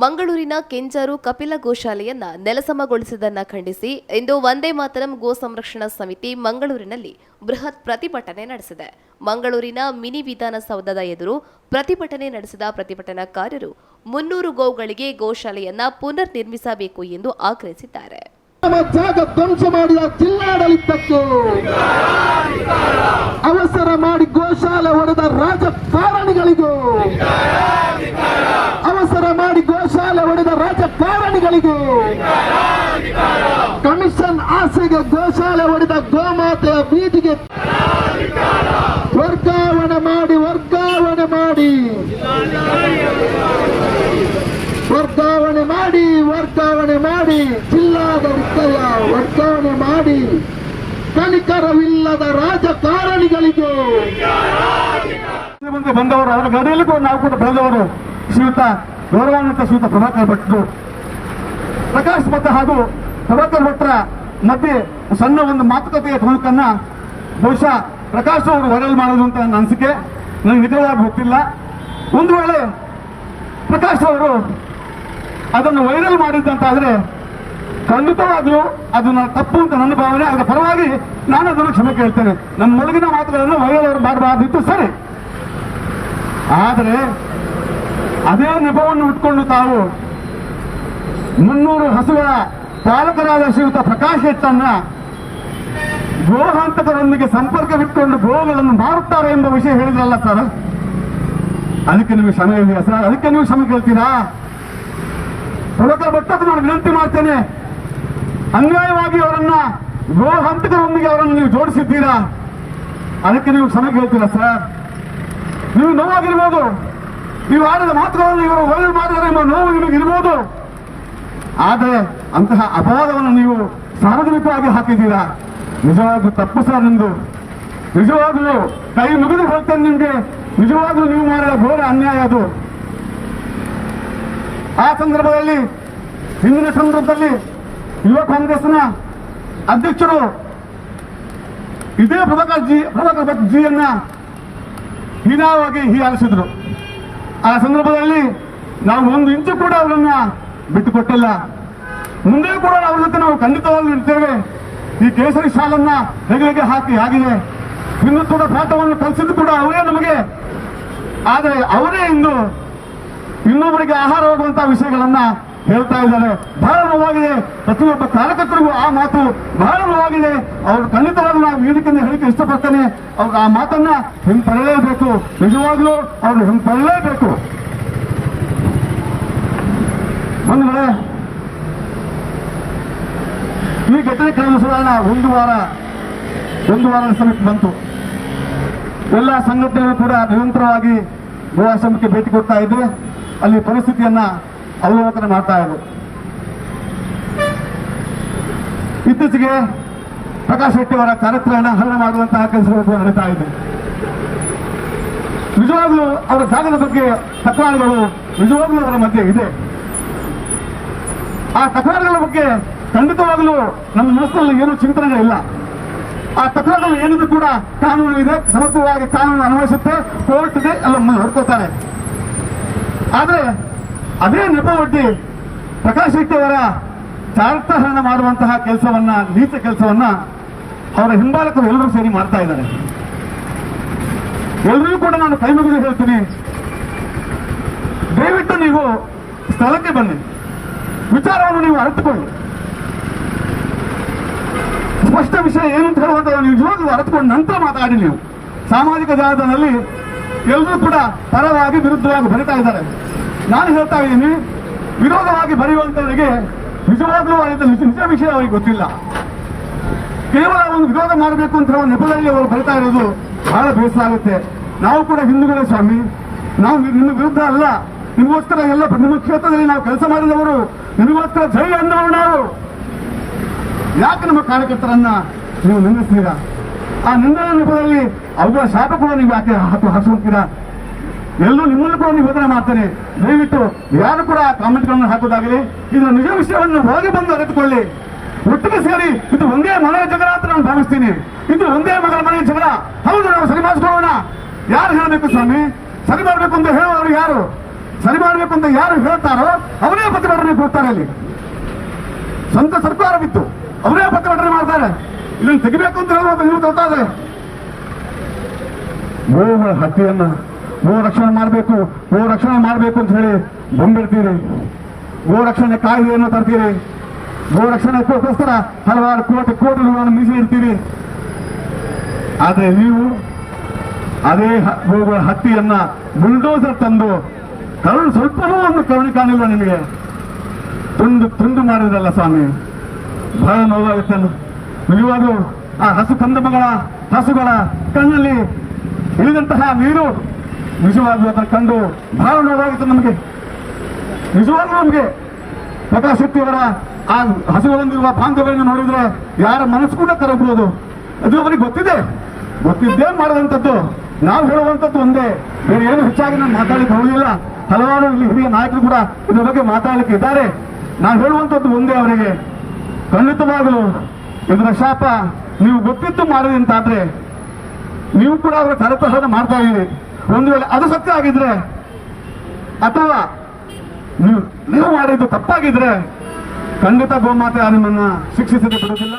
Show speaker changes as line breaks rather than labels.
ಮಂಗಳೂರಿನ ಕೆಂಜಾರು ಕಪಿಲ ಗೋಶಾಲೆಯನ್ನ ನೆಲಸಮಗೊಳಿಸಿದ್ದನ್ನ ಖಂಡಿಸಿ ಇಂದು ವಂದೇ ಮಾತರಂ ಗೋ ಸಂರಕ್ಷಣಾ ಸಮಿತಿ ಮಂಗಳೂರಿನಲ್ಲಿ ಬೃಹತ್ ಪ್ರತಿಭಟನೆ ನಡೆಸಿದೆ. ಮಂಗಳೂರಿನ ಮಿನಿ ವಿಧಾನಸೌಧದ ಎದುರು ಪ್ರತಿಭಟನೆ ನಡೆಸಿದ ಪ್ರತಿಭಟನಾಕಾರರು 300 ಗೋವುಗಳಿಗೆ ಗೋಶಾಲೆಯನ್ನ ಪುನರ್ ನಿರ್ಮಿಸಬೇಕು ಎಂದು ಆಗ್ರಹಿಸಿದ್ದಾರೆ.
ಜಾಗ ಧ್ವಂಸ ಮಾಡಿದ ಜಿಲ್ಲಾಡಳಿತಕ್ಕೆ ಅವಸರ ಮಾಡಿ ಗೋಶಾಲೆ ಹೊಡೆದ ರಾಜಕಾರಣಿಗಳಿಗೂ ಅವಸರ ಮಾಡಿ ಗೋಶಾಲೆ ಹೊಡೆದ ರಾಜಕಾರಣಿಗಳಿಗೂ ಕಮಿಷನ್ ಆಸೆಗೆ ಗೋಶಾಲೆ ಹೊಡೆದ ಗೋಮಾತೆಯ ಬೀದಿಗೆ ವರ್ಗಾವಣೆ ಮಾಡಿ ವರ್ಗಾವಣೆ ಮಾಡಿ ವರ್ಗಾವಣೆ ಮಾಡಿ ವರ್ಗಾವಣೆ ಮಾಡಿ ಜಿಲ್ಲಾಡಳಿತದ ವರ್ಗಾವಣೆ ಮಾಡಿ ಕನಿಕರವಿಲ್ಲದ ರಾಜಕಾರಣಿಗಳಿಗೆ
ಬಂದವರು ಅವರ ಗಡಿಯಲ್ಲಿ ಕೂಡ ನಾವು ಕೂಡ ಬೆಳೆದವರು ಶ್ರೀಯುತ ಗೌರವಾನ್ವಿತ ಶ್ರೀಯುತ ಪ್ರಭಾಕರ್ ಭಟ್ರು, ಪ್ರಕಾಶ್ ಭಟ್ ಹಾಗೂ ಪ್ರಭಾಕರ್ ಭಟ್ರ ಮಧ್ಯೆ ಸಣ್ಣ ಒಂದು ಮಾತುಕತೆಯ ತುಣುಕನ್ನ ಬಹುಶಃ ಪ್ರಕಾಶ್ ಅವರು ವೈರಲ್ ಮಾಡೋದು ಅಂತ ನನ್ನ ಅನಿಸಿಕೆ. ನನಗೆ ನಿಜವಾಗಿ ಗೊತ್ತಿಲ್ಲ. ಒಂದು ವೇಳೆ ಪ್ರಕಾಶ್ ಅವರು ಅದನ್ನು ವೈರಲ್ ಮಾಡಿದ್ದಂತಾದ್ರೆ ಖಂಡಿತವಾಗ್ಲೂ ಅದನ್ನ ತಪ್ಪು ಅಂತ ನನ್ನ ಭಾವನೆ. ಅದರ ಪರವಾಗಿ ನಾನು ಅದನ್ನು ಕ್ಷಮೆ ಕೇಳ್ತೇನೆ. ನಮ್ಮ ಮೊಳಗಿನ ಮಾತುಗಳನ್ನು ವೈರಲ್ ಅವರು ಮಾಡಬಾರ್ದಿತ್ತು, ಸರಿ. ಆದರೆ ಅದೇ ನೆಪವನ್ನು ಇಟ್ಕೊಂಡು ತಾವು 300 ಹಸುಗಳ ಪಾಲಕರಾದ ಶ್ರೀಯುತ ಪ್ರಕಾಶ್ ಹೆಟ್ಟನ್ನ ಗೋಹಂತಕರೊಂದಿಗೆ ಸಂಪರ್ಕವಿಟ್ಟುಕೊಂಡು ಗೋಗಳನ್ನು ಮಾರುತ್ತಾರೆ ಎಂಬ ವಿಷಯ ಹೇಳಿದ್ರಲ್ಲ ಸರ್, ಅದಕ್ಕೆ ನಿಮಗೆ ಕ್ಷಮೆ ಇದೆಯಾ ಸರ್? ಅದಕ್ಕೆ ನೀವು ಕ್ಷಮೆ ಕೇಳ್ತೀರಾ? ಪ್ರಭಾಕರ್ ಭಟ್ಟಕ್ಕೆ ನಾನು ವಿನಂತಿ ಮಾಡ್ತೇನೆ, ಅನ್ಯಾಯವಾಗಿ ಅವರನ್ನ ಗೋಹಂತಕರೊಂದಿಗೆ ಅವರನ್ನು ನೀವು ಜೋಡಿಸಿದ್ದೀರಾ, ಅದಕ್ಕೆ ನೀವು ಕ್ಷಮೆ ಕೇಳ್ತೀರಾ ಸರ್? ನೀವು ನೋವಾಗಿರ್ಬೋದು, ನೀವು ಆಡಿದ ಮಾತುಗಳನ್ನು ಇವರು ವೈರಲ್ ಮಾಡಿದರೆ ಎಂಬ ನೋವು ನಿಮಗಿರ್ಬೋದು, ಆದರೆ ಅಂತಹ ಅಪವಾದವನ್ನು ನೀವು ಸಾರ್ವಜನಿಕವಾಗಿ ಹಾಕಿದ್ದೀರಾ. ನಿಜವಾಗ್ಲೂ ತಪ್ಪು ಸರ್ ನಿಮ್ದು. ನಿಜವಾಗ್ಲೂ ಕೈ ಮುಗಿದು ಹೋಗ್ತೇನೆ ನಿಮ್ಗೆ. ನಿಜವಾಗ್ಲೂ ನೀವು ಮಾಡಿದ ಘೋರ ಅನ್ಯಾಯ ಅದು. ಆ ಸಂದರ್ಭದಲ್ಲಿ ಹಿಂದಿನ ಸಂದರ್ಭದಲ್ಲಿ ಯುವ ಕಾಂಗ್ರೆಸ್ನ ಅಧ್ಯಕ್ಷರು ಇದೇ ಪ್ರಭಾಕರ್ ಭಟ್ ಜಿಯನ್ನ ಹೀನಾವಾಗಿ ಹೀಯಾಳಿಸಿದ್ರು. ಆ ಸಂದರ್ಭದಲ್ಲಿ ನಾವು 1 ಇಂಚು ಕೂಡ ಅವರನ್ನ ಬಿಟ್ಟುಕೊಟ್ಟಿಲ್ಲ. ಮುಂದೆ ಕೂಡ ಅವ್ರ ಜೊತೆ ನಾವು ಖಂಡಿತವಾಗಿ ಇರ್ತೇವೆ. ಈ ಕೇಸರಿ ಶಾಲನ್ನ ಹೆಗಲಿಗೆ ಹಾಕಿ ಆಗಿದೆ. ಹಿಂದುತ್ವದ ಪಾಠವನ್ನು ಕಲಿಸಿದ್ದು ಕೂಡ ಅವರೇ ನಮಗೆ. ಆದರೆ ಅವರೇ ಇಂದು ಇನ್ನೊಬ್ಬರಿಗೆ ಆಹಾರ ಹೋಗುವಂತಹ ವಿಷಯಗಳನ್ನ ಹೇಳ್ತಾ ಇದ್ದಾರೆ. ಬಹಳ ನೋವಾಗಿದೆ. ಪ್ರತಿಯೊಬ್ಬ ಕಾರ್ಯಕರ್ತರಿಗೂ ಆ ಮಾತು ಬಹಳ ನೋವಾಗಿದೆ. ಅವರು ಖಂಡಿತವಾಗ್ಲೂ ನಾವು ವೇದಿಕೆಯಿಂದ ಹೇಳಿಕೆ ಇಷ್ಟಪಡ್ತೇನೆ. ಅವ್ರು ಆ ಮಾತನ್ನ ಹಿಂಪಡೆಯಲೇಬೇಕು. ನಿಜವಾಗ್ಲೂ ಅವರು ಹಿಂಪಡೆಯಲೇಬೇಕು. ಒಂದು ವೇಳೆ ಈ ಘಟನೆ ಕೆಲವು ಸುಧಾರಣ ಒಂದು ವಾರದ ಸಮಯಕ್ಕೆ ಬಂತು. ಎಲ್ಲ ಸಂಘಟನೆಗಳು ಕೂಡ ನಿರಂತರವಾಗಿ ಗೋವಾಶ್ರಮಕ್ಕೆ ಭೇಟಿ ಕೊಡ್ತಾ ಇದ್ದು ಅಲ್ಲಿ ಪರಿಸ್ಥಿತಿಯನ್ನ ಅವಲೋಕನ ಮಾಡ್ತಾ ಇದ್ರು. ಇತ್ತೀಚೆಗೆ ಪ್ರಕಾಶ್ ಶೆಟ್ಟಿ ಅವರ ಚಾರಿತ್ರ್ಯವನ್ನು ಹರಣ ಮಾಡುವಂತಹ ಕೆಲಸಗಳು ನಡೀತಾ ಇದೆ. ನಿಜವಾಗ್ಲೂ ಅವರ ಜಾಗದ ಬಗ್ಗೆ ತಕರಾರುಗಳು ನಿಜವಾಗ್ಲೂ ಅವರ ಮಧ್ಯೆ ಇದೆ. ಆ ತಕರಾರುಗಳ ಬಗ್ಗೆ ಖಂಡಿತವಾಗ್ಲೂ ನಮ್ಮ ಮನಸ್ಸಿನಲ್ಲಿ ಏನೂ ಚಿಂತನೆ ಇಲ್ಲ. ಆ ತಕರಾರುಗಳು ಏನಿದ್ರು ಕೂಡ ಕಾನೂನು ಇದೆ, ಸಮರ್ಥವಾಗಿ ಕಾನೂನು ಅನ್ವಯಿಸುತ್ತೆ, ಕೋರ್ಟ್ ಇದೆ, ಎಲ್ಲ ಹೊಡ್ಕೋತಾರೆ. ಆದರೆ ಅದೇ ನೆಪವೊಡ್ಡಿ ಪ್ರಕಾಶ್ ಶೆಟ್ಟಿ ಅವರ ಚಾರಿತ್ರ್ಯಹರಣ ಮಾಡುವಂತಹ ಕೆಲಸವನ್ನ, ನೀಚ ಕೆಲಸವನ್ನ ಅವರ ಹಿಂಬಾಲಕರು ಎಲ್ಲರೂ ಸೇರಿ ಮಾಡ್ತಾ ಇದ್ದಾರೆ. ಎಲ್ಲರಿಗೂ ಕೂಡ ನಾನು ಕೈ ಮುಗಿದು ಹೇಳ್ತೀನಿ, ದಯವಿಟ್ಟು ನೀವು ಸ್ಥಳಕ್ಕೆ ಬನ್ನಿ, ವಿಚಾರವನ್ನು ನೀವು ಅರಿತುಕೊಳ್ಳಿ. ಸ್ಪಷ್ಟ ವಿಷಯ ಏನು ಅಂತ ಹೇಳುವಂತ ನಿಜವಾಗ್ಲೂ ಅರಿತುಕೊಂಡು ನಂತರ ಮಾತಾಡಿ. ನೀವು ಸಾಮಾಜಿಕ ಜಾಲತಾಣದಲ್ಲಿ ಎಲ್ಲರೂ ಕೂಡ ಪರವಾಗಿ ವಿರುದ್ಧವಾಗಿ ಬರೀತಾ ಇದ್ದಾರೆ. ನಾನು ಹೇಳ್ತಾ ಇದ್ದೀನಿ, ವಿರೋಧವಾಗಿ ಬರೆಯುವಂತವರಿಗೆ ನಿಜವಾಗ್ಲೂ ನಿಜ ವಿಷಯ ಅವರಿಗೆ ಗೊತ್ತಿಲ್ಲ. ಕೇವಲ ಒಂದು ವಿರೋಧ ಮಾಡಬೇಕು ಅಂತ ಹೇಳುವ ನೆಪದಲ್ಲಿ ಅವರು ಬರೀತಾ ಇರೋದು ಬಹಳ ಬೇಸರ ಆಗುತ್ತೆ. ನಾವು ಕೂಡ ಹಿಂದೂಗಳೇ ಸ್ವಾಮಿ, ನಾವು ನಿಮ್ಮ ವಿರುದ್ಧ ಅಲ್ಲ, ನಿಮಗೋಸ್ಕರ ಎಲ್ಲ ನಿಮ್ಮ ಕ್ಷೇತ್ರದಲ್ಲಿ ನಾವು ಕೆಲಸ ಮಾಡಿದವರು, ನಿಮಗೋಸ್ಕರ ಜೈ ಅಂದವರು ನಾವು. ಯಾಕೆ ನಮ್ಮ ಕಾರ್ಯಕರ್ತರನ್ನ ನೀವು ನಿಂದಿಸ್ತೀರಾ? ಆ ನಿಂದನೆ ನೆಪದಲ್ಲಿ ಅವುಗಳ ಶಾಪ ಕೂಡ ನೀವು ಯಾಕೆ ಹಾಕುತ್ತೀರಾ? ಎಲ್ಲರೂ ನಿಮ್ಮನ್ನು ಕೂಡ ನೀವು ಬೋಧನೆ ಮಾಡ್ತೇನೆ. ದಯವಿಟ್ಟು ಯಾರು ಕೂಡ ಕಾಮೆಂಟ್ಗಳನ್ನು ಹಾಕೋದಾಗಲಿ, ಇದರ ನಿಜ ವಿಷಯವನ್ನು ಹೊರಗೆ ಬಂದು ಅರಿತುಕೊಳ್ಳಿ. ಒಟ್ಟಿಗೆ ಸೇರಿ ಇದು ಒಂದೇ ಮನೆಯ ಜಗಳ ಅಂತ ನಾನು ಭಾವಿಸ್ತೀನಿ. ಇದು ಒಂದೇ ಮಗಳ ಮನೆಯ ಜಗಳ. ಹೌದು, ನಾವು ಸರಿ ಮಾಡಿಸ್ಕೊಳ್ಳೋಣ. ಯಾರು ಹೇಳಬೇಕು ಸ್ವಾಮಿ? ಸರಿ ಮಾಡಬೇಕು ಅಂತ ಹೇಳುವವರು ಯಾರು? ಸರಿ ಮಾಡಬೇಕು ಅಂತ ಯಾರು ಹೇಳ್ತಾರೋ ಅವರೇ ಪ್ರತಿಭಟನೆ ಕೊಡ್ತಾರೆ. ಅಲ್ಲಿ ಸ್ವಂತ ಸರ್ಕಾರವಿತ್ತು, ಅವರೇ ಪ್ರತಿಭಟನೆ ಮಾಡ್ತಾರೆ. ಇದನ್ನು ತೆಗಿಬೇಕು ಅಂತ ಹೇಳುವಾಗ ನೀವು ತೋರ್ತಾ ಇದ್ದಾರೆ. ಗೋಗಳ ಹತ್ಯೆಯನ್ನ ಗೋ ರಕ್ಷಣೆ ಮಾಡಬೇಕು, ಗೋ ರಕ್ಷಣೆ ಮಾಡಬೇಕು ಅಂತ ಹೇಳಿ ಬಂದಿರ್ತೀರಿ. ಗೋ ರಕ್ಷಣೆ ಕಾಯ್ದೆಯನ್ನು ತರ್ತೀರಿ. ಗೋ ರಕ್ಷಣೆಗೋಸ್ಕರ ಹಲವಾರು ಕೋಟಿ ರೂಪಾಯಿಯನ್ನು ಮೀಸಲಿಡ್ತೀರಿ. ಆದ್ರೆ ನೀವು ಅದೇ ಗೋಗಳ ಹತ್ಯೆಯನ್ನ ಬುಲ್ಡೋಸರ್ ತಂದು ಸ್ವಲ್ಪವೂ ಒಂದು ಕರುಣೆ ಕಾಣಿಲ್ಲ ನಿಮಗೆ. ತುಂಡು ಮಾಡಿದ್ರಲ್ಲ ಸ್ವಾಮಿ, ಬಹಳ ನೋವಾಗುತ್ತೆ. ನಿಜವಾಗ್ಲೂ ಆ ಹಸುಗಳ ಕಣ್ಣಲ್ಲಿ ಇಳಿದಂತಹ ನೀರು ನಿಜವಾಗ್ಲೂ ಅದನ್ನು ಕಂಡು ಬಹಳ ನೋವಾಗುತ್ತೆ ನಮಗೆ. ನಿಜವಾಗ್ಲೂ ನಮಗೆ ಪ್ರಕಾಶ್ ಶೆಟ್ಟಿಯವರ ಆ ಹಸುಗಳೊಂದಿರುವ ಬಾಂಧವ್ಯವನ್ನು ನೋಡಿದ್ರೆ ಯಾರ ಮನಸ್ಸು ಕೂಡ ಕರಬಹುದು. ಅದು ಅವರಿಗೆ ಗೊತ್ತಿದ್ದೇ ಮಾಡುವಂಥದ್ದು. ನಾವು ಹೇಳುವಂಥದ್ದು ಒಂದೇ, ಬೇರೆ ಏನು ಹೆಚ್ಚಾಗಿ ನಾನು ಮಾತಾಡಲಿಕ್ಕೆ ಹೋಗಲಿಲ್ಲ. ಹಲವಾರು ಇಲ್ಲಿ ಹಿರಿಯ ನಾಯಕರು ಕೂಡ ಇದ್ರ ಬಗ್ಗೆ ಮಾತಾಡಲಿಕ್ಕೆ ಇದ್ದಾರೆ. ನಾನು ಹೇಳುವಂಥದ್ದು ಒಂದೇ ಅವರಿಗೆ, ಖಂಡಿತವಾಗಲು ಇದರ ಶಾಪ ನೀವು ಗೊತ್ತಿದ್ದು ಮಾಡಿದೆ ಅಂತಾದ್ರೆ ನೀವು ಕೂಡ ಅವರ ತಲೆಪ್ರಸಾದ ಮಾಡ್ತಾ ಇದ್ದೀರಿ. ಒಂದು ವೇಳೆ ಅದು ಸತ್ಯ ಆಗಿದ್ರೆ ಅಥವಾ ನೀವು ಮಾಡಿದ್ದು ತಪ್ಪಾಗಿದ್ರೆ ಖಂಡಿತ ಗೋಮಾತೆ ನಿಮ್ಮನ್ನ ಶಿಕ್ಷಿಸದೆ ಬಿಡುವುದಿಲ್ಲ.